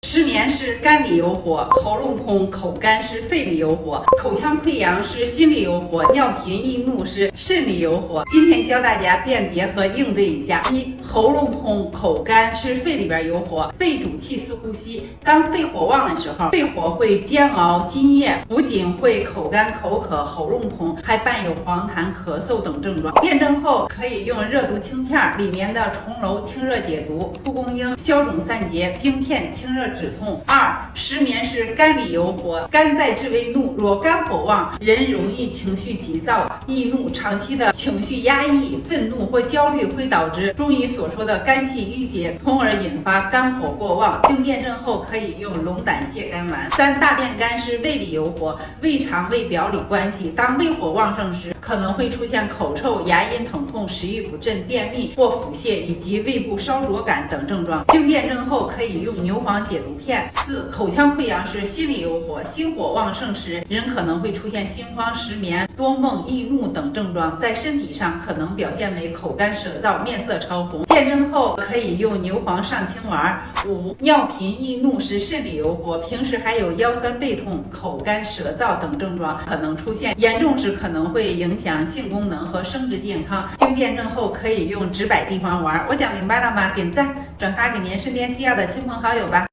失眠是肝里有火，喉咙痛、口干是肺里有火，口腔溃疡是心里有火，尿频易怒是肾里有火。今天教大家辨别和应对一下：一、喉咙痛、口干是肺里边有火，肺主气司呼吸。当肺火旺的时候，肺火会煎熬津液，不仅会口干口渴、喉咙痛，还伴有黄痰、咳嗽等症状。辨证后可以用热毒清片里面的重楼清热解毒、蒲公英消肿散结、冰片清热止痛。二、失眠是肝里有火，肝在志为怒，若肝火旺，人容易情绪急躁、易怒，长期的情绪压抑、愤怒或焦虑会导致中医所说的肝气郁结，从而引发肝火过旺。经辨证后可以用龙胆泻肝丸。三、大便干是胃里有火，胃肠胃表里关系，当胃火旺盛时，可能会出现口臭、牙龈疼痛、食欲不振、便秘或腹泻以及胃部烧灼感等症状。经辨证后可以用牛黄解毒片。四、口腔溃疡是心里有火，心火旺盛时，人可能会出现心慌、失眠、多梦、易怒等症状，在身体上可能表现为口干舌燥、面色潮红。辨证后可以用牛黄上清丸。五、尿频易怒是肾里有火，平时还有腰酸背痛、口干舌燥等症状可能出现，严重时可能会影响性功能和生殖健康。经辨证后可以用直柏地黄丸。我讲明白了吗？点赞转发给您身边需要的亲朋好友吧。